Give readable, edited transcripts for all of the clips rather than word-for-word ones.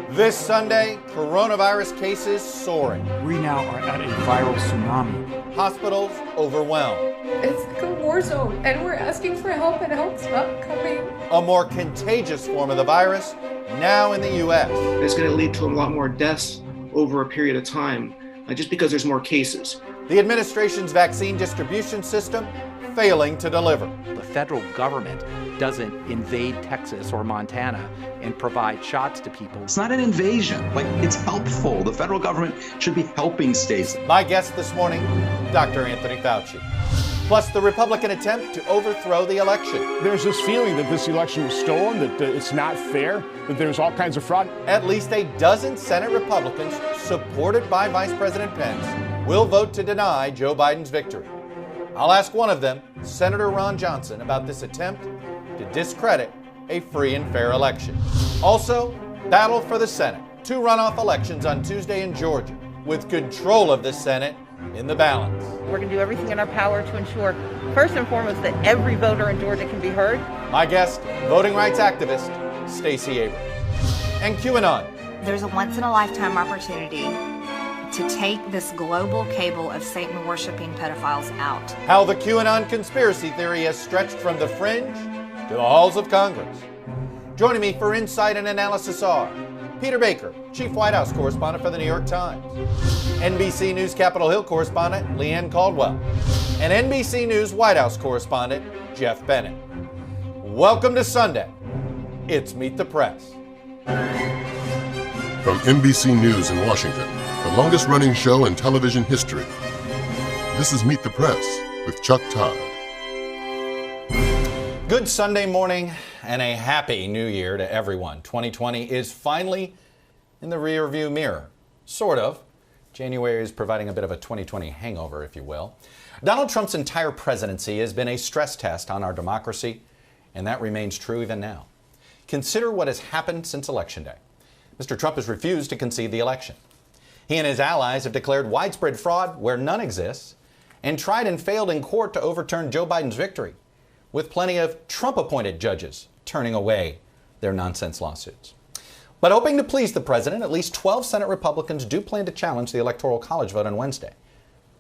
This Sunday, coronavirus cases soaring. We now are at a viral tsunami. Hospitals overwhelmed. It's like a war zone, and we're asking for help, and help's not coming. A more contagious form of the virus now in the U.S. It's going to lead to a lot more deaths over a period of time, just because there's more cases. The administration's vaccine distribution system failing to deliver. The federal government doesn't invade Texas or Montana and provide shots to people. It's not an invasion. It's helpful. The federal government should be helping states. My guest this morning, Dr. Anthony Fauci. Plus the Republican attempt to overthrow the election. There's this feeling that this election was stolen, that it's not fair, that there's all kinds of fraud. At least a dozen Senate Republicans, supported by Vice President Pence, will vote to deny Joe Biden's victory. I'll ask one of them, Senator Ron Johnson, about this attempt to discredit a free and fair election. Also, battle for the Senate. 2 runoff elections on Tuesday in Georgia, with control of the Senate in the balance. We're going to do everything in our power to ensure, first and foremost, that every voter in Georgia can be heard. My guest, voting rights activist, Stacey Abrams. And QAnon. There's a once-in-a-lifetime opportunity to take this global cable of Satan-worshiping pedophiles out. How the QAnon conspiracy theory has stretched from the fringe to the halls of Congress. Joining me for insight and analysis are Peter Baker, Chief White House Correspondent for the New York Times, NBC News Capitol Hill Correspondent Leigh Caldwell, and NBC News White House Correspondent Geoff Bennett. Welcome to Sunday. It's Meet the Press. From NBC News in Washington, the longest-running show in television history, this is Meet the Press with Chuck Todd. Good Sunday morning and a happy new year to everyone. 2020 is finally in the rearview mirror. Sort of. January is providing a bit of a 2020 hangover, if you will. Donald Trump's entire presidency has been a stress test on our democracy, and that remains true even now. Consider what has happened since Election Day. Mr. Trump has refused to concede the election. He and his allies have declared widespread fraud where none exists and tried and failed in court to overturn Joe Biden's victory, with plenty of Trump-appointed judges turning away their nonsense lawsuits. But hoping to please the president, at least 12 Senate Republicans do plan to challenge the Electoral College vote on Wednesday.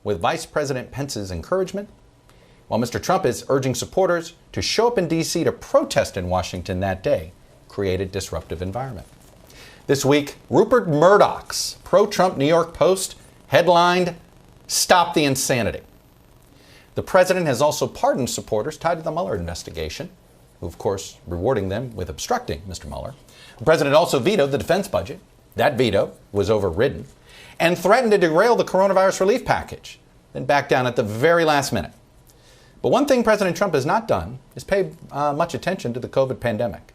With Vice President Pence's encouragement, while Mr. Trump is urging supporters to show up in D.C. to protest in Washington that day, create a disruptive environment. This week, Rupert Murdoch's pro-Trump New York Post headlined, "Stop the Insanity." The president has also pardoned supporters tied to the Mueller investigation, who, of course, rewarding them with obstructing Mr. Mueller. The president also vetoed the defense budget. That veto was overridden, and threatened to derail the coronavirus relief package, then backed down at the very last minute. But one thing President Trump has not done is pay much attention to the COVID pandemic,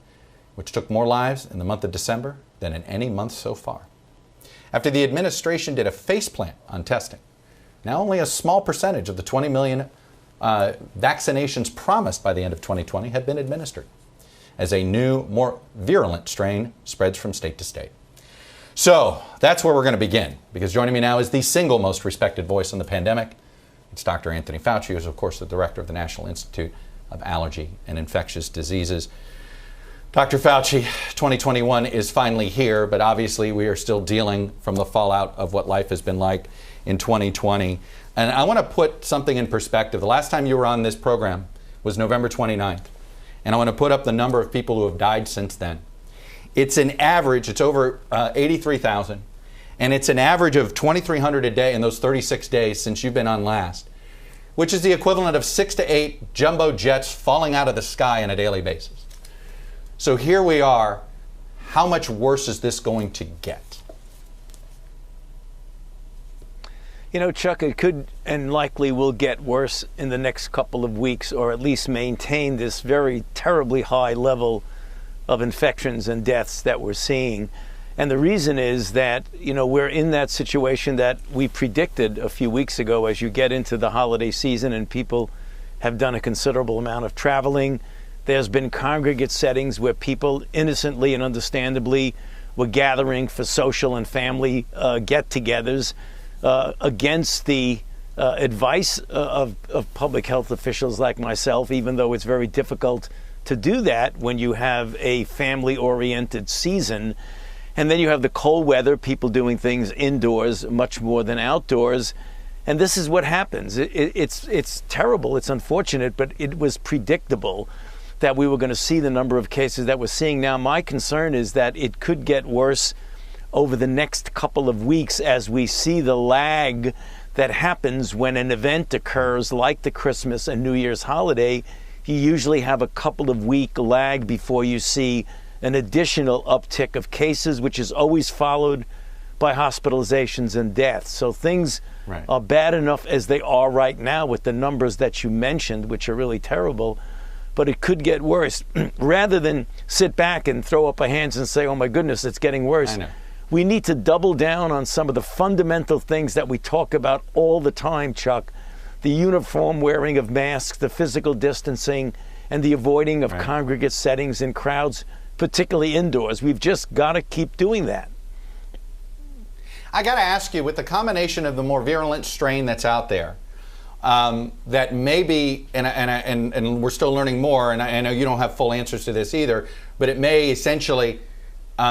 which took more lives in the month of December than in any month so far. After the administration did a faceplant on testing, now only a small percentage of the 20 million vaccinations promised by the end of 2020 have been administered, as a new, more virulent strain spreads from state to state. So that's where we're going to begin, because joining me now is the single most respected voice on the pandemic. It's Dr. Anthony Fauci, who is, of course, the director of the National Institute of Allergy and Infectious Diseases. Dr. Fauci, 2021 is finally here, but obviously we are still dealing from the fallout of what life has been like in 2020. And I want to put something in perspective. The last time you were on this program was November 29th. And I want to put up the number of people who have died since then. It's an average, it's over 83,000. And it's an average of 2,300 a day in those 36 days since you've been on last, which is the equivalent of 6 to 8 jumbo jets falling out of the sky on a daily basis. So here we are. How much worse is this going to get? You know, Chuck, it could and likely will get worse in the next couple of weeks, or at least maintain this very terribly high level of infections and deaths that we're seeing. And the reason is that, you know, we're in that situation that we predicted a few weeks ago as you get into the holiday season and people have done a considerable amount of traveling. There's been congregate settings where people innocently and understandably were gathering for social and family get-togethers against the advice of public health officials like myself, even though it's very difficult to do that when you have a family-oriented season. And then you have the cold weather, people doing things indoors much more than outdoors. And this is what happens. It's terrible. It's unfortunate, but it was predictable that we were going to see the number of cases that we're seeing now. My concern is that it could get worse over the next couple of weeks as we see the lag that happens when an event occurs like the Christmas and New Year's holiday. You usually have a couple of week lag before you see an additional uptick of cases, which is always followed by hospitalizations and deaths. So things are bad enough as they are right now with the numbers that you mentioned, which are really terrible, but it could get worse. Rather than sit back and throw up our hands and say, oh my goodness, it's getting worse, we need to double down on some of the fundamental things that we talk about all the time, Chuck. The uniform wearing of masks, the physical distancing, and the avoiding of congregate settings and crowds, particularly indoors. We've just got to keep doing that. I got to ask you, with the combination of the more virulent strain that's out there, that maybe, and we're still learning more, and I know you don't have full answers to this either, but it may essentially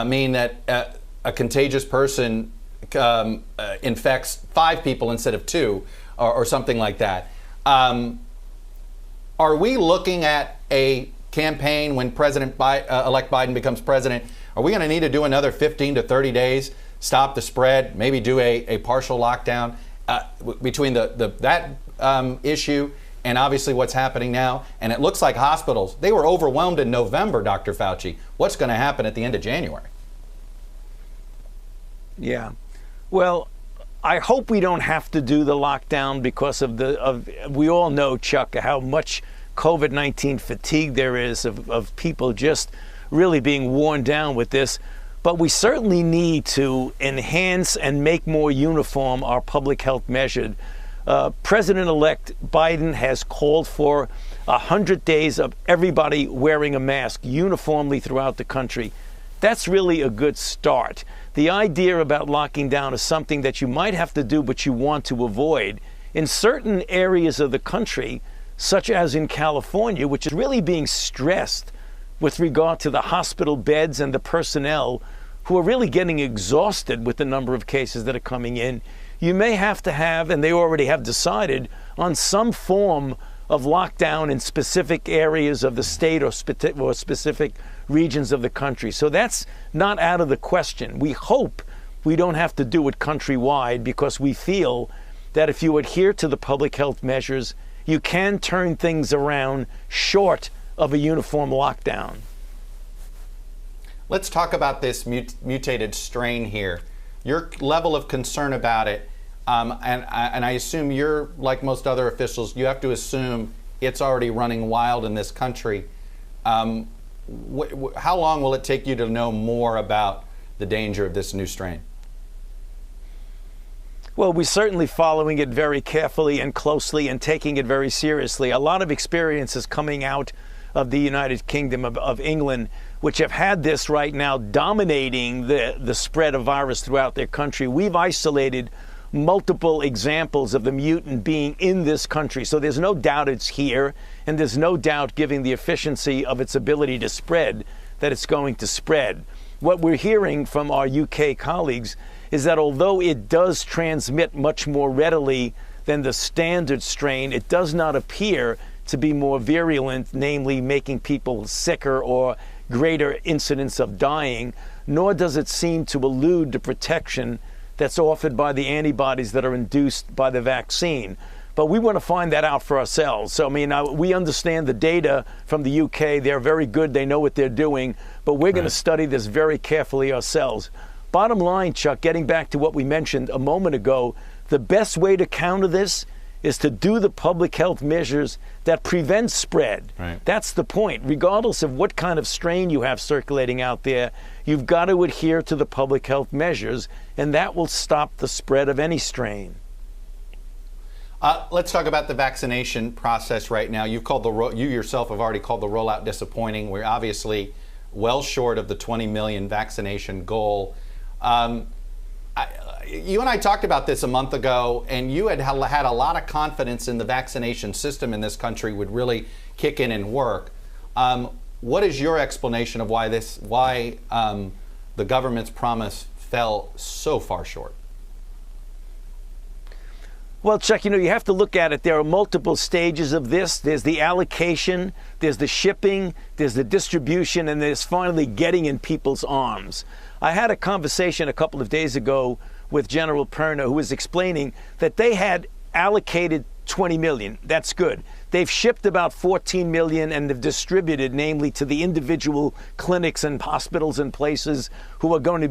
mean that a contagious person infects 5 people instead of 2, or something like that. Are we looking at a campaign when President-elect Biden becomes president? Are we going to need to do another 15 to 30 days, stop the spread, maybe do a partial lockdown between that issue and obviously what's happening now? And it looks like hospitals, they were overwhelmed in November, Dr. Fauci. What's going to happen at the end of January? Yeah. Well, I hope we don't have to do the lockdown because we all know, Chuck, how much COVID-19 fatigue there is of people just really being worn down with this. But we certainly need to enhance and make more uniform our public health measures. President-elect Biden has called for 100 days of everybody wearing a mask uniformly throughout the country. That's really a good start. The idea about locking down is something that you might have to do, but you want to avoid. In certain areas of the country, such as in California, which is really being stressed with regard to the hospital beds and the personnel who are really getting exhausted with the number of cases that are coming in, you may have to have, and they already have decided, on some form of lockdown in specific areas of the state or specific regions of the country. So that's not out of the question. We hope we don't have to do it countrywide because we feel that if you adhere to the public health measures, you can turn things around short of a uniform lockdown. Let's talk about this mutated strain here. Your level of concern about it, and I assume you're, like most other officials, you have to assume it's already running wild in this country. How long will it take you to know more about the danger of this new strain? Well, we're certainly following it very carefully and closely and taking it very seriously. A lot of experiences coming out of the United Kingdom, of England, which have had this right now dominating the spread of virus throughout their country. We've isolated multiple examples of the mutant being in this country. So there's no doubt it's here, and there's no doubt, given the efficiency of its ability to spread, that it's going to spread. What we're hearing from our UK colleagues is that although it does transmit much more readily than the standard strain, it does not appear to be more virulent, namely making people sicker or greater incidence of dying, nor does it seem to elude the protection that's offered by the antibodies that are induced by the vaccine. But we want to find that out for ourselves. So, I mean, we understand the data from the UK. They're very good. They know what they're doing. But we're going to study this very carefully ourselves. Bottom line, Chuck, getting back to what we mentioned a moment ago, the best way to counter this is to do the public health measures that prevent spread. That's the point. Regardless of what kind of strain you have circulating out there, you've got to adhere to the public health measures, and that will stop the spread of any strain. Let's talk about the vaccination process right now. You yourself have already called the rollout disappointing. We're obviously well short of the 20 million vaccination goal. You and I talked about this a month ago, and you had a lot of confidence in the vaccination system in this country would really kick in and work. what is your explanation of why the government's promise fell so far short? Well, Chuck, you have to look at it. There are multiple stages of this. There's the allocation, there's the shipping, there's the distribution, and there's finally getting in people's arms. I had a conversation a couple of days ago with General Perna, who was explaining that they had allocated 20 million. That's good. They've shipped about 14 million and they've distributed, namely to the individual clinics and hospitals and places who are going to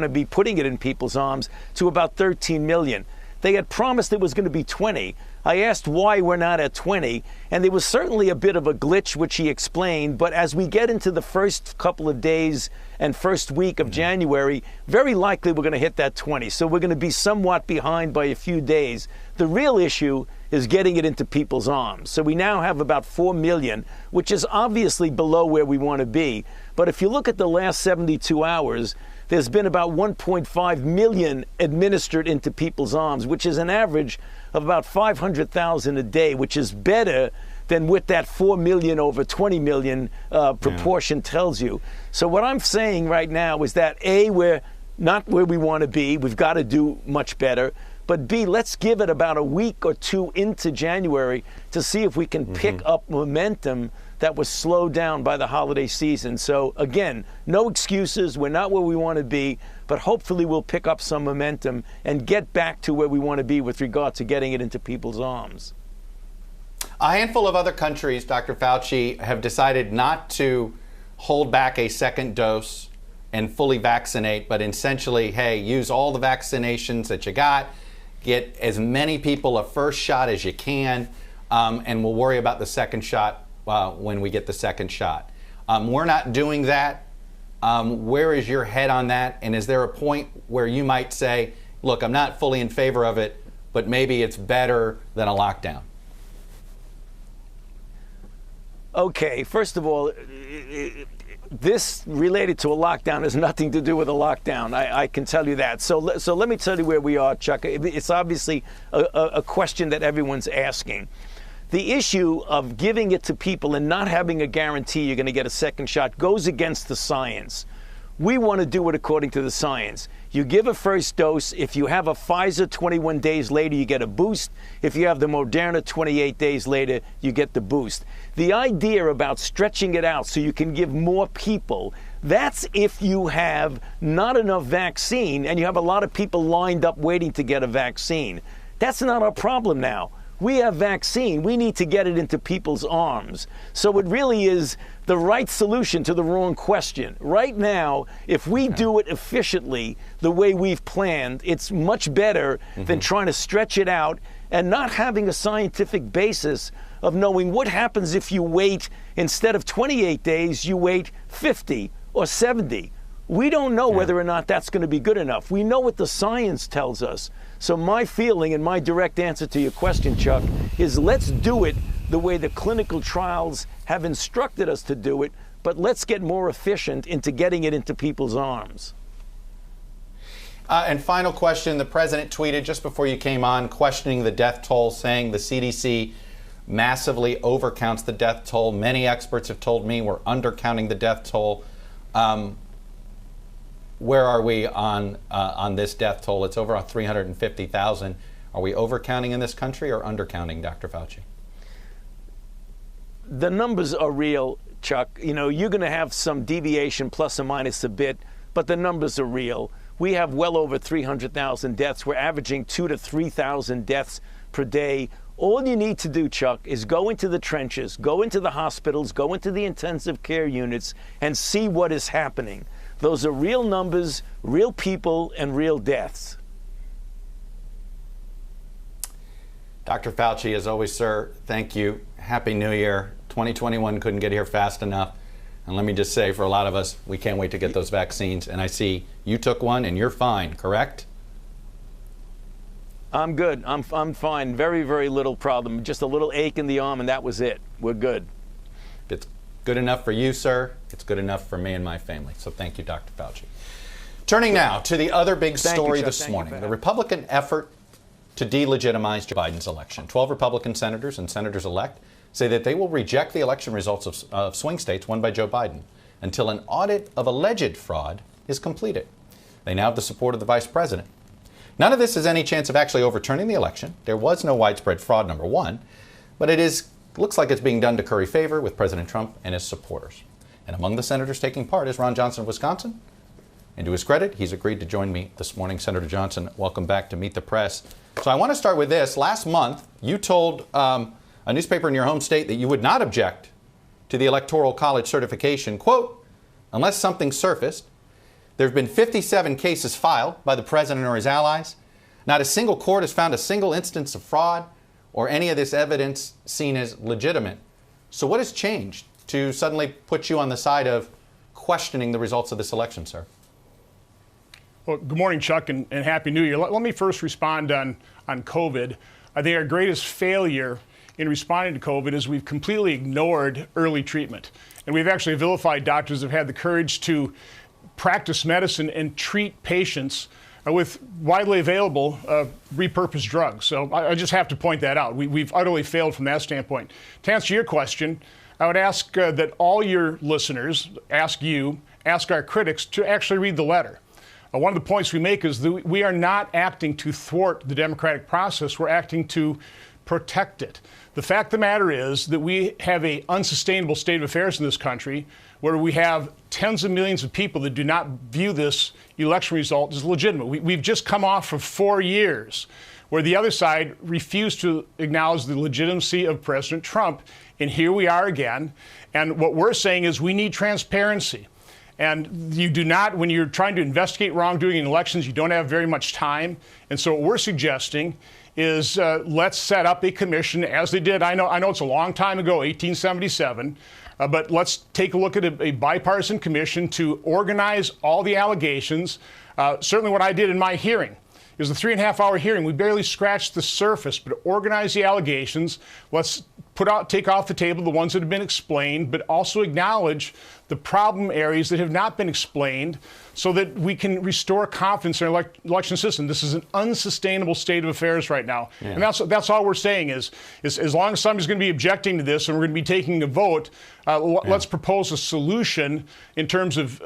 be putting it in people's arms, to about 13 million. They had promised it was going to be 20. I asked why we're not at 20, and there was certainly a bit of a glitch, which he explained, but as we get into the first couple of days and first week of January, very likely we're going to hit that 20. So we're going to be somewhat behind by a few days. The real issue is getting it into people's arms. So we now have about 4 million, which is obviously below where we want to be. But if you look at the last 72 hours, there's been about 1.5 million administered into people's arms, which is an average of about 500,000 a day, which is better than what that 4 million over 20 million proportion tells you. So what I'm saying right now is that A, we're not where we want to be. We've got to do much better. But B, let's give it about a week or two into January to see if we can pick up momentum that was slowed down by the holiday season. So again, no excuses. We're not where we want to be, but hopefully we'll pick up some momentum and get back to where we want to be with regard to getting it into people's arms. A handful of other countries, Dr. Fauci, have decided not to hold back a second dose and fully vaccinate, but essentially, hey, use all the vaccinations that you got, get as many people a first shot as you can, and we'll worry about the second shot when we get the second shot. We're not doing that. Where is your head on that? And is there a point where you might say, look, I'm not fully in favor of it, but maybe it's better than a lockdown? Okay, first of all, this related to a lockdown has nothing to do with a lockdown. I can tell you that. So let me tell you where we are, Chuck. It's obviously a question that everyone's asking. The issue of giving it to people and not having a guarantee you're going to get a second shot goes against the science. We want to do it according to the science. You give a first dose. If you have a Pfizer, 21 days later, you get a boost. If you have the Moderna, 28 days later, you get the boost. The idea about stretching it out so you can give more people, that's if you have not enough vaccine and you have a lot of people lined up waiting to get a vaccine. That's not our problem now. We have vaccine. We need to get it into people's arms. So it really is the right solution to the wrong question. Right now, if we do it efficiently the way we've planned, it's much better than trying to stretch it out and not having a scientific basis of knowing what happens if you wait, instead of 28 days, you wait 50 or 70. We don't know whether or not that's going to be good enough. We know what the science tells us. So my feeling and my direct answer to your question, Chuck, is let's do it the way the clinical trials have instructed us to do it, but let's get more efficient into getting it into people's arms. And final question, the president tweeted just before you came on, questioning the death toll, saying the CDC massively overcounts the death toll. Many experts have told me we're undercounting the death toll. Where are we on this death toll? It's over 350,000. Are we overcounting in this country or undercounting, Dr. Fauci? The numbers are real, Chuck. You know, you're going to have some deviation plus or minus a bit, but the numbers are real. We have well over 300,000 deaths. We're averaging 2,000 to 3,000 deaths per day. All you need to do, Chuck, is go into the trenches, go into the hospitals, go into the intensive care units, and see what is happening. Those are real numbers, real people, and real deaths. Dr. Fauci, as always, sir, thank you. Happy New Year. 2021 couldn't get here fast enough. And let me just say, for a lot of us, we can't wait to get those vaccines. And I see you took one and you're fine, correct? I'm good. I'm fine. Very, very little problem. Just a little ache in the arm, and that was it. We're good. If it's good enough for you, sir, it's good enough for me and my family. So thank you, Dr. Fauci. Turning now to the other big story this morning, the Republican effort to delegitimize Joe Biden's election. 12 Republican senators and senators-elect say that they will reject the election results of swing states won by Joe Biden until an audit of alleged fraud is completed. They now have the support of the vice president. None of this has any chance of actually overturning the election. There was no widespread fraud, number one, but looks like it's being done to curry favor with President Trump and his supporters. And among the senators taking part is Ron Johnson of Wisconsin. And to his credit, he's agreed to join me this morning. Senator Johnson, welcome back to Meet the Press. So I want to start with this. Last month, you told a newspaper in your home state that you would not object to the Electoral College certification, quote, unless something surfaced. There have been 57 cases filed by the president or his allies. Not a single court has found a single instance of fraud or any of this evidence seen as legitimate. So what has changed to suddenly put you on the side of questioning the results of this election, sir? Well, good morning, Chuck, and Happy New Year. Let me first respond on COVID. I think our greatest failure in responding to COVID is we've completely ignored early treatment. And we've actually vilified doctors who have had the courage to practice medicine and treat patients with widely available repurposed drugs. So I just have to point that out. We've utterly failed from that standpoint. To answer your question, I would ask that all your listeners, ask our critics to actually read the letter. One of the points we make is that we are not acting to thwart the democratic process. We're acting to protect it. The fact of the matter is that we have an unsustainable state of affairs in this country where we have tens of millions of people that do not view this election result as legitimate. We've just come off of 4 years where the other side refused to acknowledge the legitimacy of President Trump. And here we are again. And what we're saying is we need transparency. And you do not, when you're trying to investigate wrongdoing in elections, you don't have very much time. And so what we're suggesting is let's set up a commission as they did. I know it's a long time ago, 1877, but let's take a look at a bipartisan commission to organize all the allegations. Certainly what I did in my hearing is a 3.5-hour hearing. We barely scratched the surface, but organize the allegations. Let's take off the table the ones that have been explained, but also acknowledge the problem areas that have not been explained so that we can restore confidence in our election system. This is an unsustainable state of affairs right now. Yeah. And that's all we're saying is as long as somebody's going to be objecting to this and we're going to be taking a vote, let's propose a solution in terms of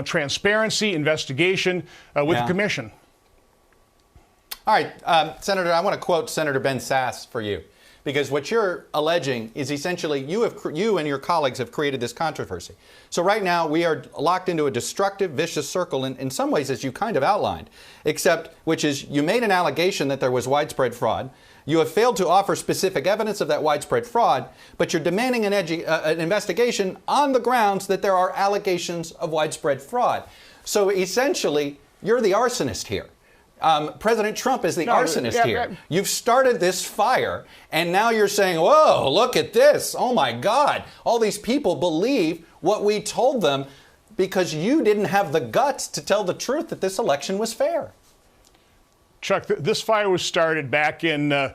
transparency, investigation with the commission. All right, Senator, I want to quote Senator Ben Sasse for you. Because what you're alleging is essentially you and your colleagues have created this controversy. So right now we are locked into a destructive, vicious circle in some ways, as you kind of outlined, which is you made an allegation that there was widespread fraud. You have failed to offer specific evidence of that widespread fraud, but you're demanding an investigation on the grounds that there are allegations of widespread fraud. So essentially, you're the arsonist here. President Trump is the arsonist here. You've started this fire, and now you're saying, whoa, look at this. Oh, my God. All these people believe what we told them because you didn't have the guts to tell the truth that this election was fair. Chuck, this fire was started back in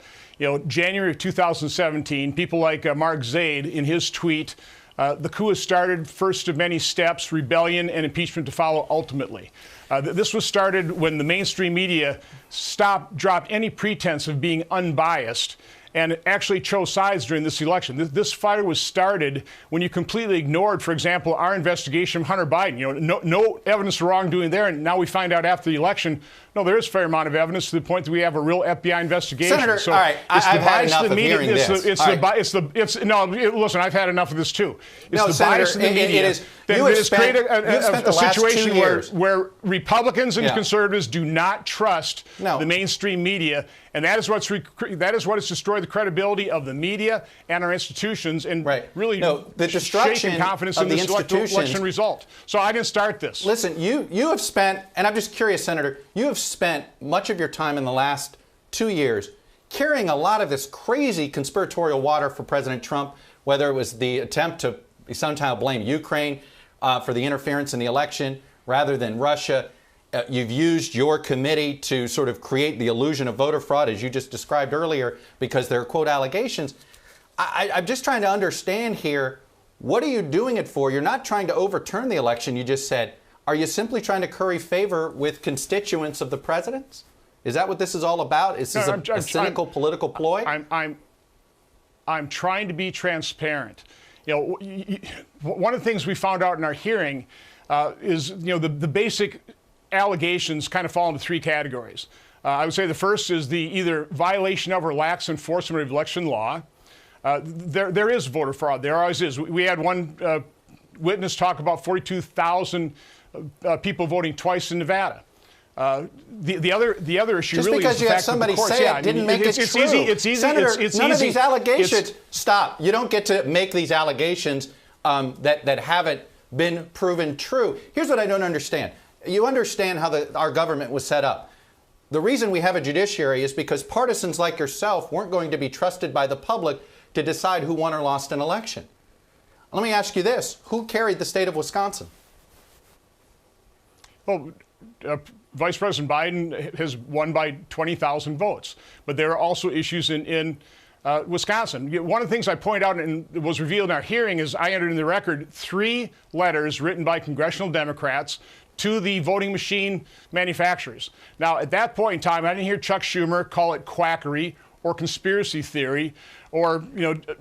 January of 2017. People like Mark Zaid, in his tweet, the coup has started, first of many steps, rebellion and impeachment to follow ultimately. This was started when the mainstream media dropped any pretense of being unbiased and actually chose sides during this election. This fire was started when you completely ignored, for example, our investigation of Hunter Biden. No evidence of wrongdoing there, and now we find out after the election, no, there is a fair amount of evidence to the point that we have a real FBI investigation. Senator, all right, I've had enough of hearing this. Listen, I've had enough of this too. No, Senator, it is. You have spent the last situation 2 years where Republicans and conservatives do not trust the mainstream media, and that is what has destroyed the credibility of the media and our institutions, and really the destruction shaking confidence in this election result. So I didn't start this. Listen, you have spent, and I'm just curious, Senator, you have spent much of your time in the last 2 years carrying a lot of this crazy conspiratorial water for President Trump, whether it was the attempt to somehow blame Ukraine for the interference in the election rather than Russia. You've used your committee to sort of create the illusion of voter fraud, as you just described earlier, because there are, quote, allegations. I'm just trying to understand here, what are you doing it for? You're not trying to overturn the election, you just said. Are you simply trying to curry favor with constituents of the president's? Is that what this is all about? Is this a cynical political ploy? I'm trying to be transparent. One of the things we found out in our hearing is, the basic allegations kind of fall into three categories. I would say the first is the either violation of or lax enforcement of election law. There is voter fraud. There always is. We had one witness talk about 42,000 people voting twice in Nevada. The other issue just really because is you the have fact somebody that the courts, say it didn't make it true. It's easy. Senator, it's none easy. of these allegations. Stop. You don't get to make these allegations that haven't been proven true. Here's what I don't understand. You understand how our government was set up. The reason we have a judiciary is because partisans like yourself weren't going to be trusted by the public to decide who won or lost an election. Let me ask you this. Who carried the state of Wisconsin? Well, Vice President Biden has won by 20,000 votes. But there are also issues in Wisconsin. One of the things I point out and was revealed in our hearing is I entered in the record 3 letters written by congressional Democrats to the voting machine manufacturers. Now, at that point in time, I didn't hear Chuck Schumer call it quackery or conspiracy theory or,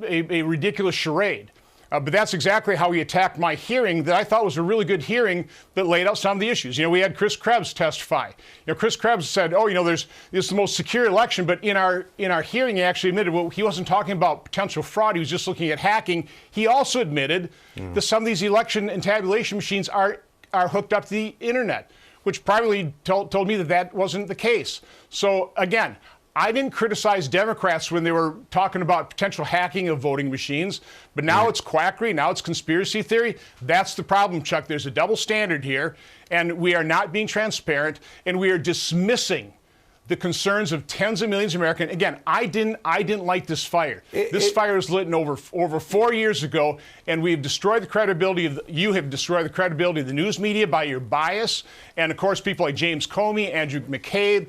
a ridiculous charade. But that's exactly how he attacked my hearing that I thought was a really good hearing that laid out some of the issues. We had Chris Krebs testify. Chris Krebs said, this is the most secure election. But in our hearing, he actually admitted, he wasn't talking about potential fraud. He was just looking at hacking. He also admitted that some of these election and tabulation machines are hooked up to the internet, which privately told me that wasn't the case. So again, I didn't criticize Democrats when they were talking about potential hacking of voting machines, but now it's quackery, now it's conspiracy theory. That's the problem, Chuck. There's a double standard here, and we are not being transparent, and we are dismissing the concerns of tens of millions of Americans. Again, I didn't light this fire. This fire was lit over 4 years ago, and we have destroyed the credibility you have destroyed the credibility of the news media by your bias, and of course, people like James Comey, Andrew McCabe,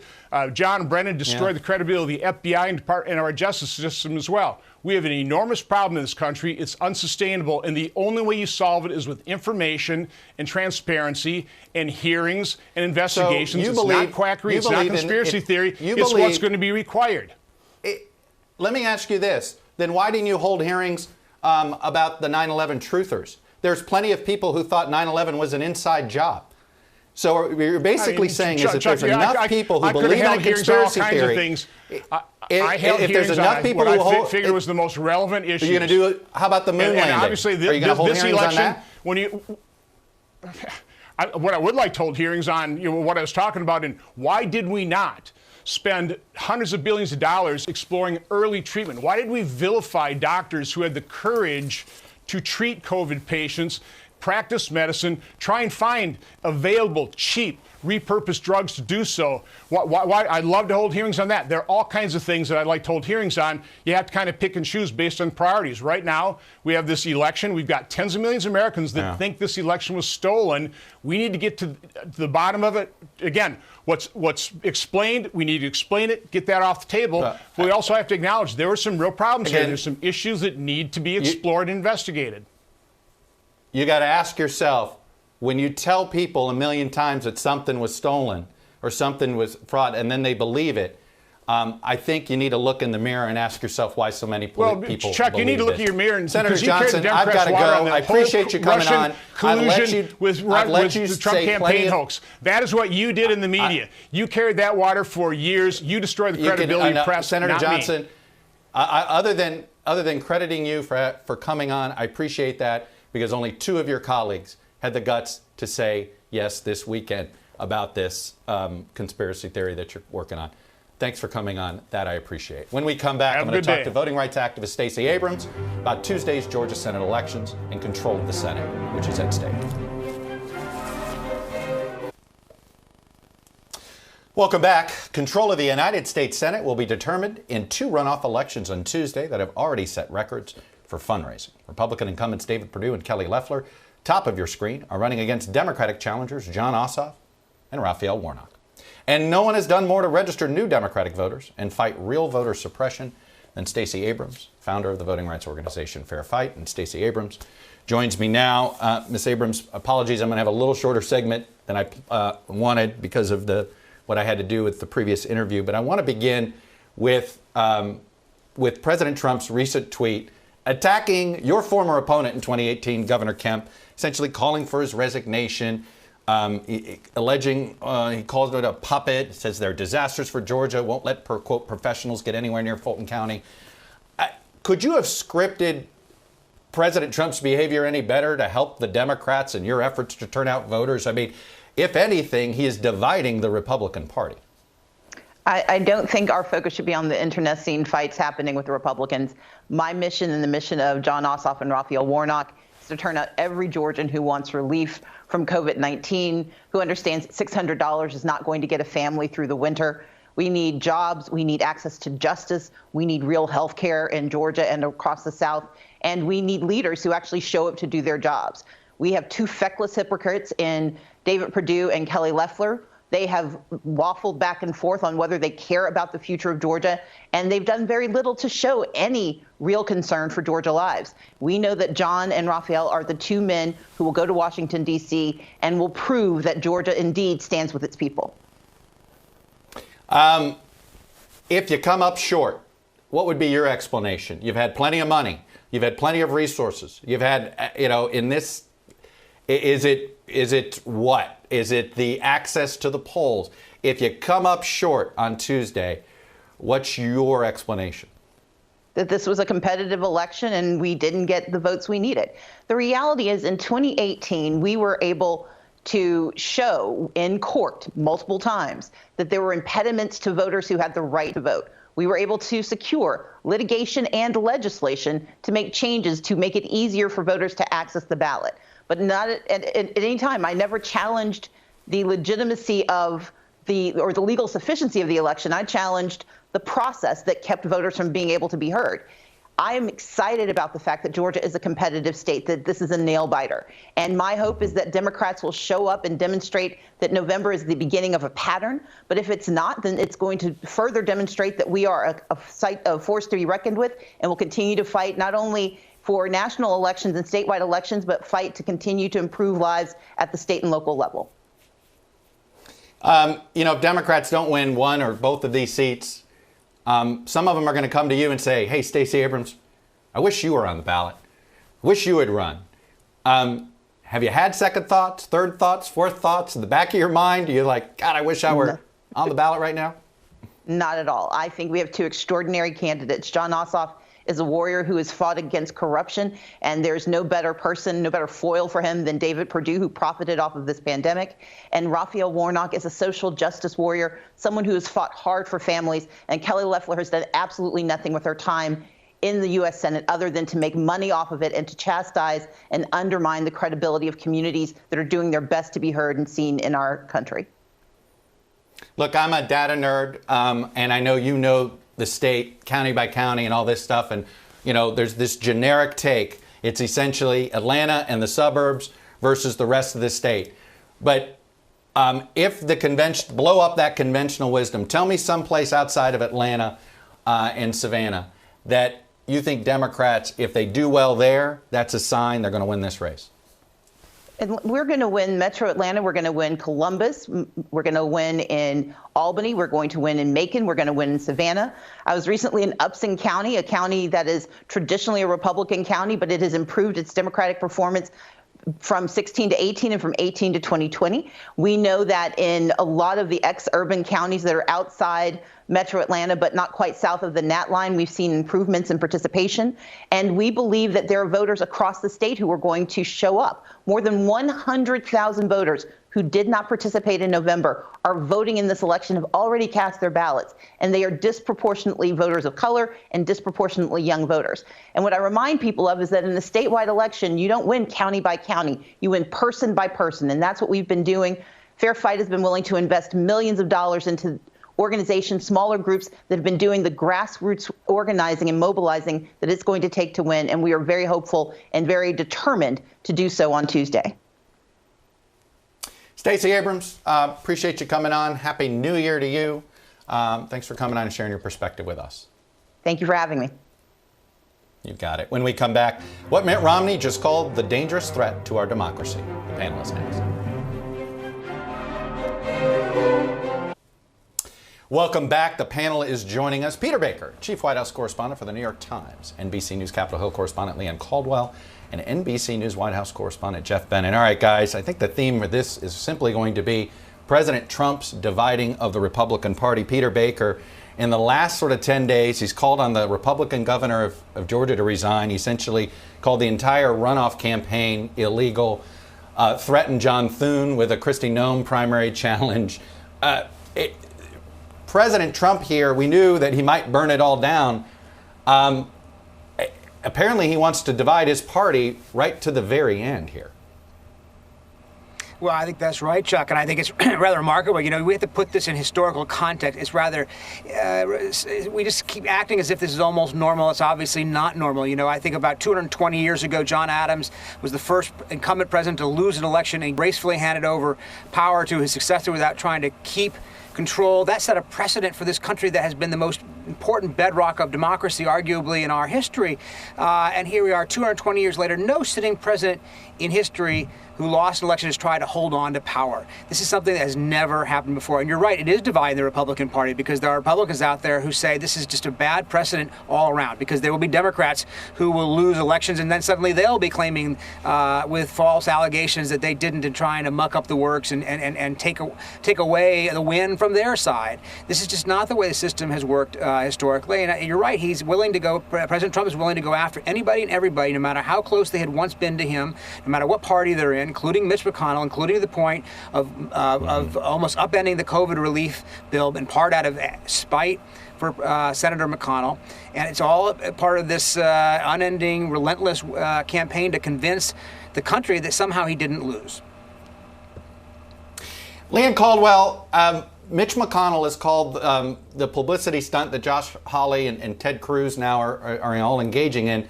John Brennan destroyed the credibility of the FBI and our justice system as well. We have an enormous problem in this country. It's unsustainable, and the only way you solve it is with information and transparency and hearings and investigations. It's not quackery. It's not conspiracy theory. It's what's going to be required. Let me ask you this. Then why didn't you hold hearings about the 9/11 truthers? There's plenty of people who thought 9/11 was an inside job. So what you're basically saying is that there's enough people who believe in a conspiracy theory. If there's enough people who hold, I figured was the most relevant issue. You're going to do it. How about the moon landing? Obviously, are you going to hold hearings on that? What I would like to hold hearings on, what I was talking about, and why did we not spend hundreds of billions of dollars exploring early treatment? Why did we vilify doctors who had the courage to treat COVID patients, practice medicine, try and find available, cheap, repurposed drugs to do so? Why? I'd love to hold hearings on that. There are all kinds of things that I'd like to hold hearings on. You have to kind of pick and choose based on priorities. Right now, we have this election. We've got tens of millions of Americans that think this election was stolen. We need to get to the bottom of it. Again, what's explained, we need to explain it, get that off the table. But we also have to acknowledge there were some real problems here. There's some issues that need to be explored and investigated. You got to ask yourself, when you tell people a million times that something was stolen or something was fraud and then they believe it, I think you need to look in the mirror and ask yourself why so many people believe it. Chuck, you need to look in your mirror and Senator Johnson, I've got to go. I appreciate you coming on. Collusion with the Trump campaign hoax. That is what you did in the media. You carried that water for years. You destroyed the credibility of the press. Senator Johnson, other than crediting you for coming on, I appreciate that, because only 2 of your colleagues had the guts to say yes this weekend about this conspiracy theory that you're working on. Thanks for coming on. That I appreciate. When we come back, I'm going to talk to voting rights activist Stacey Abrams about Tuesday's Georgia Senate elections and control of the Senate, which is at stake. Welcome back. Control of the United States Senate will be determined in 2 runoff elections on Tuesday that have already set records for fundraising. Republican incumbents David Perdue and Kelly Loeffler, top of your screen, are running against Democratic challengers Jon Ossoff and Raphael Warnock. And no one has done more to register new Democratic voters and fight real voter suppression than Stacey Abrams, founder of the voting rights organization Fair Fight. And Stacey Abrams joins me now. Ms. Abrams, apologies, I'm going to have a little shorter segment than I wanted because of what I had to do with the previous interview. But I want to begin with with President Trump's recent tweet attacking your former opponent in 2018, Governor Kemp, essentially calling for his resignation, alleging he calls it a puppet, says they're disasters for Georgia, won't let, quote, professionals get anywhere near Fulton County. Could you have scripted President Trump's behavior any better to help the Democrats in your efforts to turn out voters? I mean, if anything, he is dividing the Republican Party. I don't think our focus should be on the internecine fights happening with the Republicans. My mission and the mission of Jon Ossoff and Raphael Warnock is to turn out every Georgian who wants relief from COVID-19, who understands $600 is not going to get a family through the winter. We need jobs. We need access to justice. We need real health care in Georgia and across the South. And we need leaders who actually show up to do their jobs. We have two feckless hypocrites in David Perdue and Kelly Loeffler. They have waffled back and forth on whether they care about the future of Georgia, and they've done very little to show any real concern for Georgia lives. We know that John and Raphael are the two men who will go to Washington, D.C., and will prove that Georgia indeed stands with its people. If you come up short, what would be your explanation? You've had plenty of money. You've had plenty of resources. You've had, in this, is it what? Is it the access to the polls? If you come up short on Tuesday, what's your explanation? That this was a competitive election and we didn't get the votes we needed. The reality is in 2018, we were able to show in court multiple times that there were impediments to voters who had the right to vote. We were able to secure litigation and legislation to make changes to make it easier for voters to access the ballot. But not at any time. I never challenged the legitimacy of the legal sufficiency of the election. I challenged the process that kept voters from being able to be heard. I am excited about the fact that Georgia is a competitive state, that this is a nail biter. And my hope is that Democrats will show up and demonstrate that November is the beginning of a pattern. But if it's not, then it's going to further demonstrate that we are a force to be reckoned with, and will continue to fight not only for national elections and statewide elections, but fight to continue to improve lives at the state and local level. If Democrats don't win one or both of these seats, some of them are going to come to you and say, hey, Stacey Abrams, I wish you were on the ballot. Wish you had run. Have you had second thoughts, third thoughts, fourth thoughts in the back of your mind? You're like, God, I wish I were on the ballot right now? Not at all. I think we have two extraordinary candidates. Jon Ossoff is a warrior who has fought against corruption, and there's no better person, no better foil for him than David Perdue, who profited off of this pandemic. And Raphael Warnock is a social justice warrior, someone who has fought hard for families. And Kelly Loeffler has done absolutely nothing with her time in the U.S. Senate other than to make money off of it and to chastise and undermine the credibility of communities that are doing their best to be heard and seen in our country. Look, I'm a data nerd, and I know you know the state, county by county and all this stuff. And, there's this generic take. It's essentially Atlanta and the suburbs versus the rest of the state. But if the convention, blow up that conventional wisdom, tell me someplace outside of Atlanta and Savannah that you think Democrats, if they do well there, that's a sign they're going to win this race. And we're going to win Metro Atlanta. We're going to win Columbus. We're going to win in Albany. We're going to win in Macon. We're going to win in Savannah. I was recently in Upson County, a county that is traditionally a Republican county, but it has improved its Democratic performance from 16 to 18 and from 18 to 2020. We know that in a lot of the ex-urban counties that are outside Metro Atlanta, but not quite south of the Nat line, we've seen improvements in participation. And we believe that there are voters across the state who are going to show up. More than 100,000 voters who did not participate in November are voting in this election, have already cast their ballots, and they are disproportionately voters of color and disproportionately young voters. And what I remind people of is that in the statewide election, you don't win county by county, you win person by person, and that's what we've been doing. Fair Fight has been willing to invest millions of dollars into organizations, smaller groups that have been doing the grassroots organizing and mobilizing that it's going to take to win, and we are very hopeful and very determined to do so on Tuesday. Stacey Abrams, appreciate you coming on. Happy New Year to you. Thanks for coming on and sharing your perspective with us. Thank you for having me. You got it. When we come back, what Mitt Romney just called the dangerous threat to our democracy. The panel is next. Welcome back. The panel is joining us. Peter Baker, Chief White House Correspondent for the New York Times, NBC News Capitol Hill Correspondent Leigh Caldwell, and NBC News White House Correspondent Geoff Bennett. All right, guys, I think the theme of this is simply going to be President Trump's dividing of the Republican Party. Peter Baker, in the last sort of 10 days, he's called on the Republican governor of Georgia to resign. He essentially called the entire runoff campaign illegal, threatened John Thune with a Kristi Noem primary challenge. President Trump here, we knew that he might burn it all down. Apparently he wants to divide his party right to the very end here. Well, I think that's right, Chuck, and I think it's rather remarkable. You know, we have to put this in historical context. It's rather, we just keep acting as if this is almost normal. It's obviously not normal. You know, I think about 220 years ago, John Adams was the first incumbent president to lose an election and gracefully handed over power to his successor without trying to keep control. That set a precedent for this country that has been the most important bedrock of democracy, arguably, in our history. And here we are 220 years later, no sitting president in history who lost an election has tried to hold on to power. This is something that has never happened before. And you're right, it is dividing the Republican Party because there are Republicans out there who say this is just a bad precedent all around because there will be Democrats who will lose elections and then suddenly they'll be claiming with false allegations that they didn't and trying to muck up the works and take away the win from their side. This is just not the way the system has worked historically. And you're right, he's willing to go, President Trump is willing to go after anybody and everybody, no matter how close they had once been to him, no matter what party they're in, including Mitch McConnell, including to the point of almost upending the COVID relief bill, in part out of spite for Senator McConnell. And it's all part of this unending, relentless campaign to convince the country that somehow he didn't lose. Leigh Caldwell, Mitch McConnell has called the publicity stunt that Josh Hawley and Ted Cruz now are all engaging in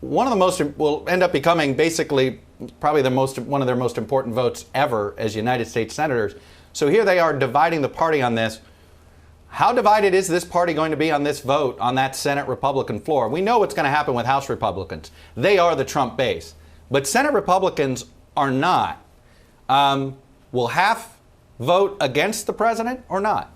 one of the most, will end up becoming basically probably one of their most important votes ever as United States senators. So here they are dividing the party on this. How divided is this party going to be on this vote on that Senate Republican floor? We know what's going to happen with House Republicans. They are the Trump base. But Senate Republicans are not. Will half vote against the president or not?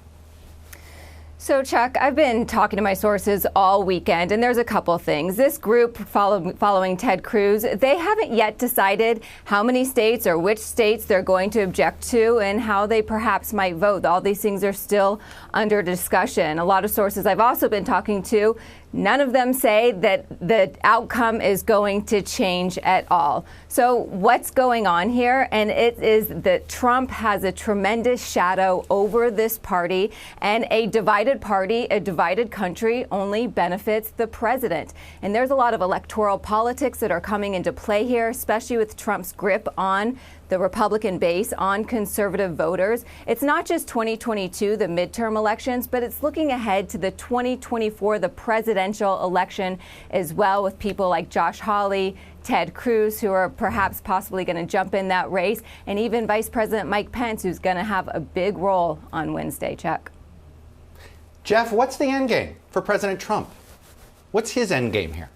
So, Chuck, I've been talking to my sources all weekend, and there's a couple things. This group following Ted Cruz, they haven't yet decided how many states or which states they're going to object to and how they perhaps might vote. All these things are still under discussion. A lot of sources I've also been talking to, none of them say that the outcome is going to change at all. So what's going on here? And it is that Trump has a tremendous shadow over this party, and a divided party, a divided country only benefits the president. And there's a lot of electoral politics that are coming into play here, especially with Trump's grip on the Republican base, on conservative voters. It's not just 2022, the midterm elections, but it's looking ahead to the 2024, the presidential election as well, with people like Josh Hawley, Ted Cruz, who are perhaps possibly going to jump in that race, and even Vice President Mike Pence, who's going to have a big role on Wednesday. Chuck. Geoff, what's the end game for President Trump? What's his end game here?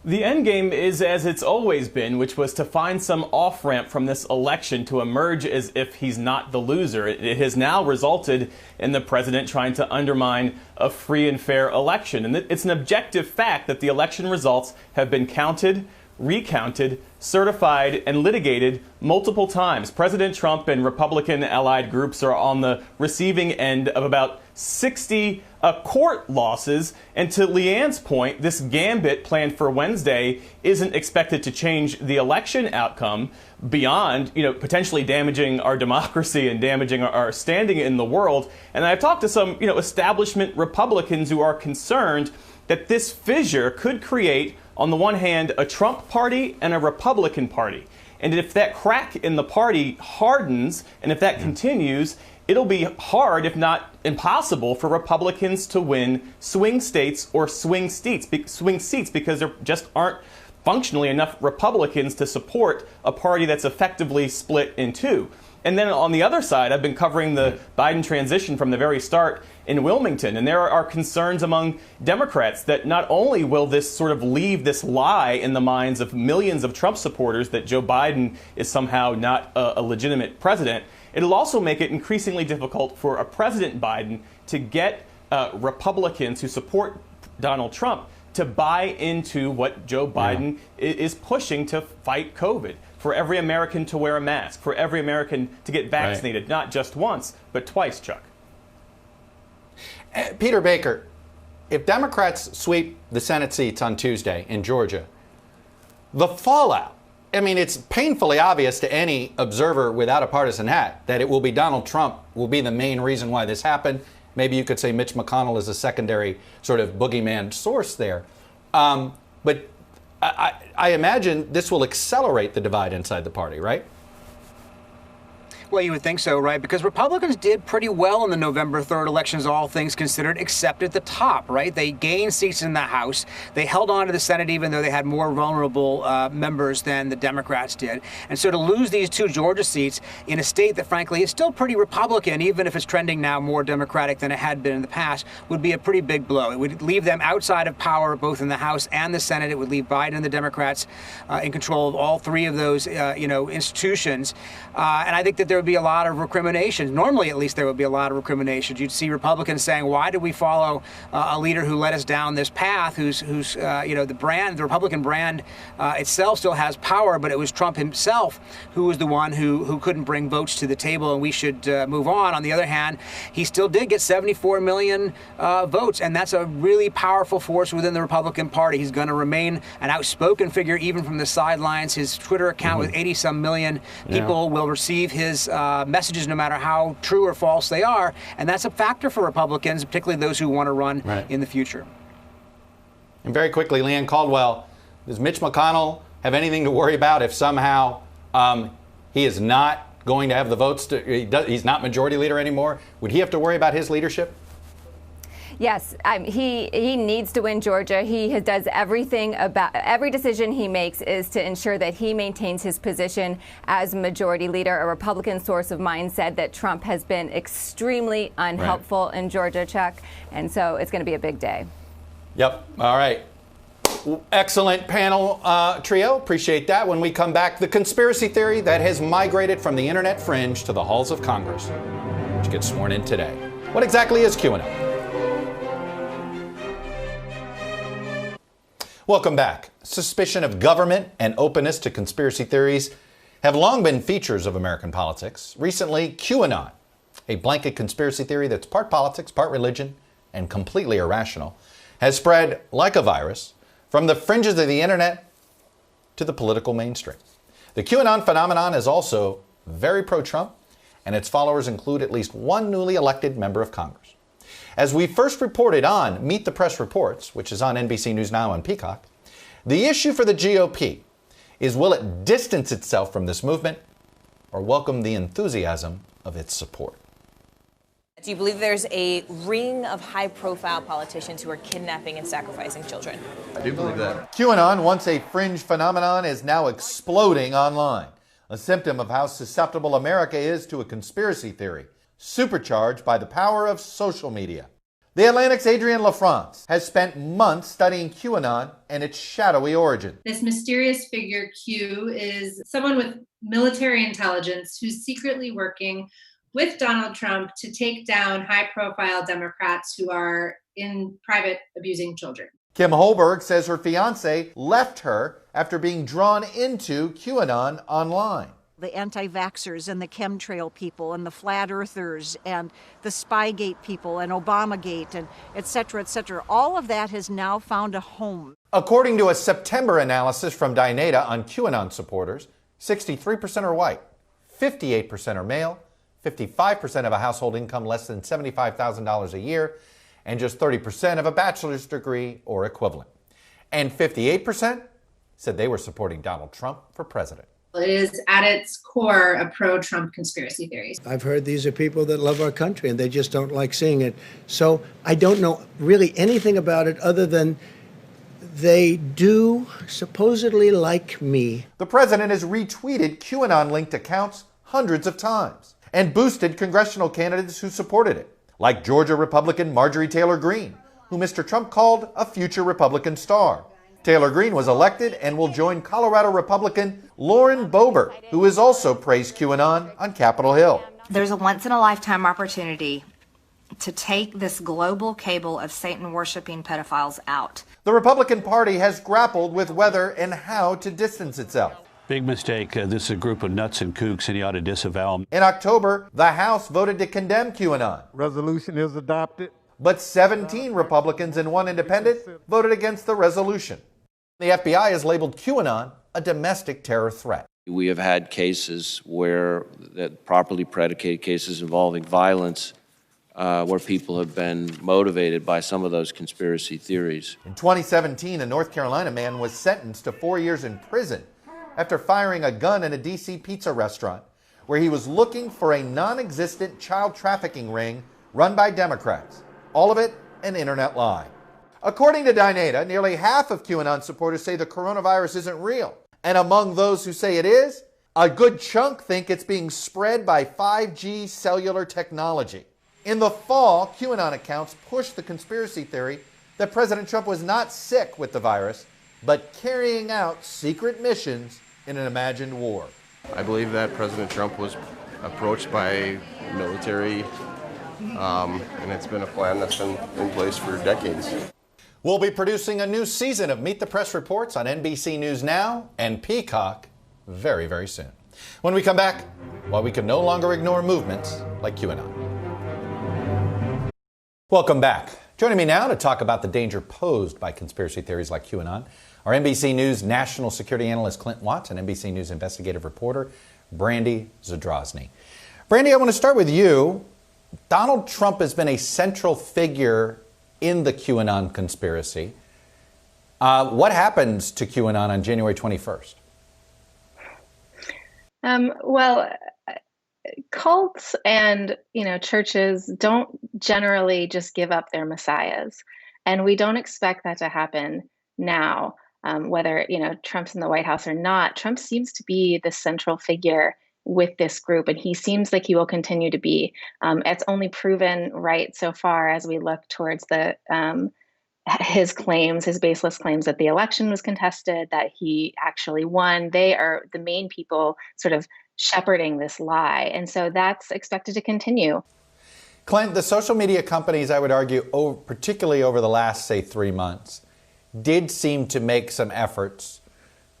The end game is as it's always been, which was to find some off-ramp from this election to emerge as if he's not the loser. It has now resulted in the president trying to undermine a free and fair election. And it's an objective fact that the election results have been counted, recounted, certified, and litigated multiple times. President Trump and Republican allied groups are on the receiving end of about 60 court losses. And to Leanne's point, this gambit planned for Wednesday isn't expected to change the election outcome beyond, potentially damaging our democracy and damaging our standing in the world. And I've talked to some, establishment Republicans who are concerned that this fissure could create, on the one hand, a Trump party and a Republican party. And if that crack in the party hardens, and if that continues, it'll be hard, if not impossible, for Republicans to win swing states or swing seats because there just aren't functionally enough Republicans to support a party that's effectively split in two. And then on the other side, I've been covering the Biden transition from the very start in Wilmington, and there are concerns among Democrats that not only will this sort of leave this lie in the minds of millions of Trump supporters that Joe Biden is somehow not a legitimate president, it'll also make it increasingly difficult for a President Biden to get Republicans who support Donald Trump to buy into what Joe Biden is pushing to fight COVID. For every American to wear a mask, for every American to get vaccinated, not just once, but twice, Chuck. Peter Baker, if Democrats sweep the Senate seats on Tuesday in Georgia, the fallout, I mean, it's painfully obvious to any observer without a partisan hat that it will be Donald Trump will be the main reason why this happened. Maybe you could say Mitch McConnell is a secondary sort of boogeyman source there. But I imagine this will accelerate the divide inside the party, right? Well, you would think so, right? Because Republicans did pretty well in the November 3rd elections, all things considered, except at the top, right? They gained seats in the House. They held on to the Senate, even though they had more vulnerable members than the Democrats did. And so to lose these 2 Georgia seats in a state that, frankly, is still pretty Republican, even if it's trending now more Democratic than it had been in the past, would be a pretty big blow. It would leave them outside of power, both in the House and the Senate. It would leave Biden and the Democrats in control of all 3 of those, institutions. And I think that there would be a lot of recriminations. Normally, at least, there would be a lot of recriminations. You'd see Republicans saying, "Why did we follow a leader who led us down this path? Who's the Republican brand itself still has power, but it was Trump himself who was the one who couldn't bring votes to the table, and we should move on." On the other hand, he still did get 74 million votes, and that's a really powerful force within the Republican Party. He's going to remain an outspoken figure, even from the sidelines. His Twitter account with 80-some million people will receive his messages no matter how true or false they are, and that's a factor for Republicans, particularly those who want to run in the future. And very quickly, Leigh Caldwell, does Mitch McConnell have anything to worry about if somehow he is not going to have the votes? He's not majority leader anymore. Would he have to worry about his leadership? Yes, he needs to win Georgia. He does everything about every decision he makes is to ensure that he maintains his position as majority leader. A Republican source of mine said that Trump has been extremely unhelpful in Georgia, Chuck, and so it's going to be a big day. Yep. All right. Excellent panel trio. Appreciate that. When we come back, the conspiracy theory that has migrated from the internet fringe to the halls of Congress, which gets sworn in today. What exactly is QAnon? Welcome back. Suspicion of government and openness to conspiracy theories have long been features of American politics. Recently, QAnon, a blanket conspiracy theory that's part politics, part religion, and completely irrational, has spread like a virus from the fringes of the internet to the political mainstream. The QAnon phenomenon is also very pro-Trump, and its followers include at least one newly elected member of Congress. As we first reported on Meet the Press Reports, which is on NBC News Now and Peacock, the issue for the GOP is, will it distance itself from this movement or welcome the enthusiasm of its support? Do you believe there's a ring of high-profile politicians who are kidnapping and sacrificing children? I do believe that. QAnon, once a fringe phenomenon, is now exploding online, a symptom of how susceptible America is to a conspiracy theory, supercharged by the power of social media. The Atlantic's Adrienne LaFrance has spent months studying QAnon and its shadowy origin. This mysterious figure Q is someone with military intelligence who's secretly working with Donald Trump to take down high-profile Democrats who are in private abusing children. Kim Holberg says her fiancé left her after being drawn into QAnon online. The anti-vaxxers and the chemtrail people and the flat earthers and the Spygate people and Obamagate and et cetera, all of that has now found a home. According to a September analysis from Dynata on QAnon supporters, 63% are white, 58% are male, 55% have a household income less than $75,000 a year, and just 30% have a bachelor's degree or equivalent. And 58% said they were supporting Donald Trump for president. It is at its core a pro-Trump conspiracy theory. I've heard these are people that love our country and they just don't like seeing it. So I don't know really anything about it other than they do supposedly like me. The president has retweeted QAnon-linked accounts hundreds of times and boosted congressional candidates who supported it, like Georgia Republican Marjorie Taylor Greene, who Mr. Trump called a future Republican star. Taylor Greene was elected and will join Colorado Republican Lauren Boebert, who has also praised QAnon on Capitol Hill. There's a once-in-a-lifetime opportunity to take this global cable of Satan-worshiping pedophiles out. The Republican Party has grappled with whether and how to distance itself. Big mistake. This is a group of nuts and kooks, and you ought to disavow them. In October, the House voted to condemn QAnon. Resolution is adopted. But 17 Republicans and 1 independent voted against the resolution. The FBI has labeled QAnon a domestic terror threat. We have had cases where, that properly predicated cases involving violence, where people have been motivated by some of those conspiracy theories. In 2017, a North Carolina man was sentenced to 4 years in prison after firing a gun in a D.C. pizza restaurant where he was looking for a non-existent child trafficking ring run by Democrats. All of it an internet lie. According to Dinata, nearly half of QAnon supporters say the coronavirus isn't real. And among those who say it is, a good chunk think it's being spread by 5G cellular technology. In the fall, QAnon accounts pushed the conspiracy theory that President Trump was not sick with the virus, but carrying out secret missions in an imagined war. I believe that President Trump was approached by military, and it's been a plan that's been in place for decades. We'll be producing a new season of Meet the Press reports on NBC News Now and Peacock very, very soon. When we come back, why we can no longer ignore movements like QAnon. Welcome back. Joining me now to talk about the danger posed by conspiracy theories like QAnon are NBC News national security analyst Clint and NBC News investigative reporter Brandy Zadrozny. Brandy, I want to start with you. Donald Trump has been a central figure in the QAnon conspiracy. What happens to QAnon on January 21st? Well, cults and churches don't generally just give up their messiahs, and we don't expect that to happen now. Whether Trump's in the White House or not, Trump seems to be the central figure with this group, and he seems like he will continue to be. It's only proven right so far as we look towards his claims, his baseless claims that the election was contested, that he actually won. They are the main people sort of shepherding this lie, and so that's expected to continue. Clint, the social media companies, I would argue, particularly over the last, say, 3 months, did seem to make some efforts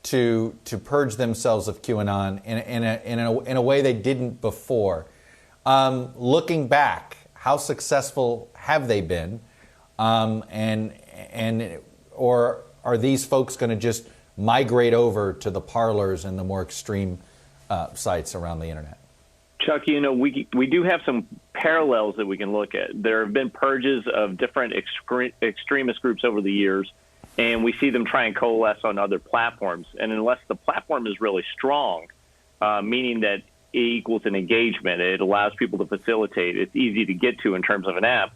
to purge themselves of QAnon in a way they didn't before. Looking back, how successful have they been? Or are these folks going to just migrate over to the parlors and the more extreme sites around the internet? Chuck, we do have some parallels that we can look at. There have been purges of different extremist groups over the years, and we see them try and coalesce on other platforms. And unless the platform is really strong, meaning that it equals an engagement, it allows people to facilitate, it's easy to get to in terms of an app,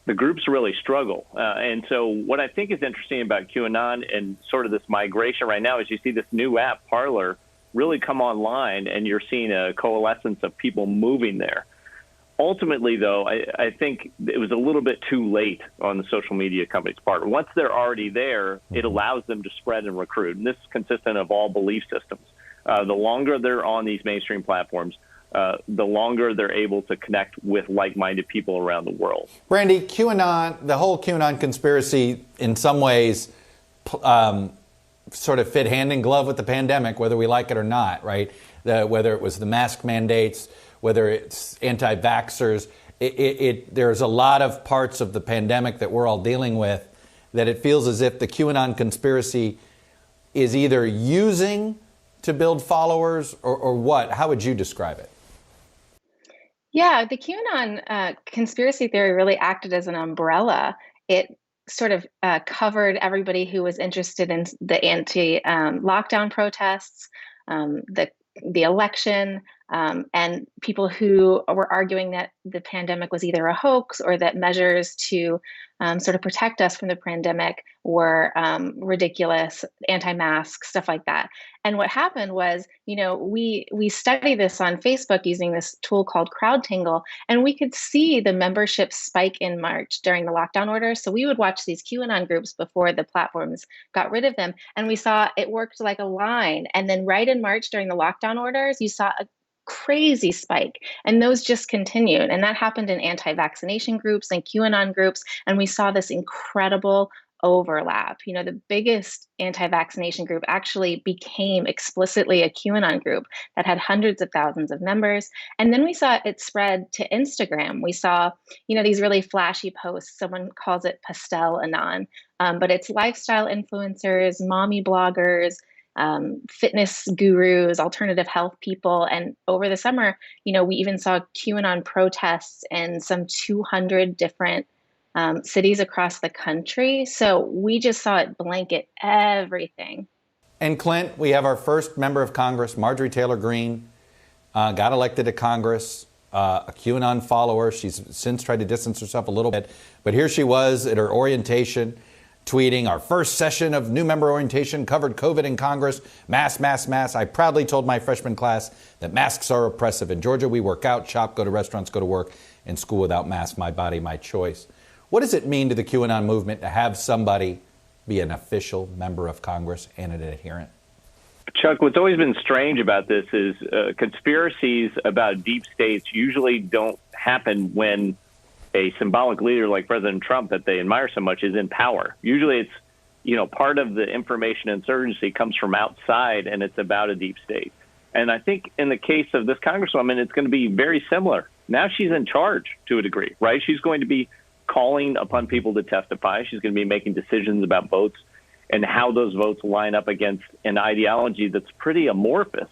the groups really struggle. And so what I think is interesting about QAnon and sort of this migration right now is you see this new app, Parler, really come online, and you're seeing a coalescence of people moving there. Ultimately, though, I think it was a little bit too late on the social media company's part. Once they're already there, it allows them to spread and recruit. And this is consistent of all belief systems. The longer they're on these mainstream platforms, the longer they're able to connect with like-minded people around the world. Brandy, QAnon, the whole QAnon conspiracy, in some ways, sort of fit hand in glove with the pandemic, whether we like it or not, right? Whether it was the mask mandates, whether it's anti-vaxxers, there's a lot of parts of the pandemic that we're all dealing with that it feels as if the QAnon conspiracy is either using to build followers or what? How would you describe it? Yeah, the QAnon conspiracy theory really acted as an umbrella. It sort of covered everybody who was interested in the anti-lockdown protests, the election, and people who were arguing that the pandemic was either a hoax or that measures to sort of protect us from the pandemic were ridiculous, anti-mask, stuff like that. And what happened was, we study this on Facebook using this tool called CrowdTangle, and we could see the membership spike in March during the lockdown orders. So we would watch these QAnon groups before the platforms got rid of them, and we saw it worked like a line. And then right in March during the lockdown orders, you saw a crazy spike, and those just continued. And that happened in anti-vaccination groups and QAnon groups, and we saw this incredible overlap. The biggest anti-vaccination group actually became explicitly a QAnon group that had hundreds of thousands of members. And then we saw it spread to Instagram. We saw, these really flashy posts. Someone calls it pastel anon, but it's lifestyle influencers, mommy bloggers, fitness gurus, alternative health people. And over the summer, we even saw QAnon protests in some 200 different cities across the country. So we just saw it blanket everything. And Clint, we have our first member of Congress, Marjorie Taylor Greene, got elected to Congress, a QAnon follower. She's since tried to distance herself a little bit, but here she was at her orientation, tweeting, "Our first session of new member orientation covered COVID in Congress. Mask, mask, mask. I proudly told my freshman class that masks are oppressive. In Georgia, we work out, shop, go to restaurants, go to work, and school without masks. My body, my choice." What does it mean to the QAnon movement to have somebody be an official member of Congress and an adherent? Chuck, what's always been strange about this is conspiracies about deep states usually don't happen when a symbolic leader like President Trump that they admire so much is in power. Usually it's, part of the information insurgency comes from outside, and it's about a deep state. And I think in the case of this Congresswoman, it's going to be very similar. Now she's in charge to a degree, right? She's going to be calling upon people to testify. She's going to be making decisions about votes and how those votes line up against an ideology that's pretty amorphous.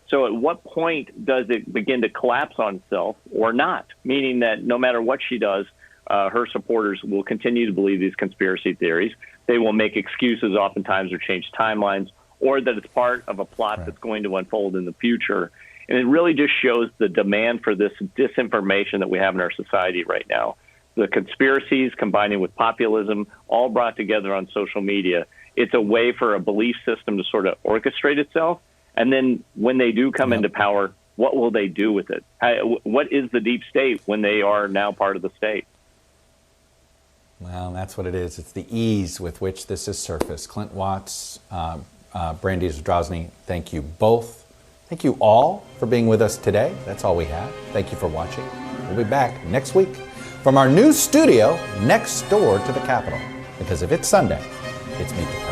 So at what point does it begin to collapse on itself or not? Meaning that no matter what she does, her supporters will continue to believe these conspiracy theories. They will make excuses oftentimes or change timelines, or that it's part of a plot that's going to unfold in the future. And it really just shows the demand for this disinformation that we have in our society right now. The conspiracies combining with populism, all brought together on social media. It's a way for a belief system to sort of orchestrate itself. And then when they do come into power, what will they do with it? What is the deep state when they are now part of the state? Well, that's what it is. It's the ease with which this is surfaced. Clint Watts, Brandy Zadrozny, thank you both. Thank you all for being with us today. That's all we have. Thank you for watching. We'll be back next week from our new studio next door to the Capitol. Because if it's Sunday, it's Meet the Press.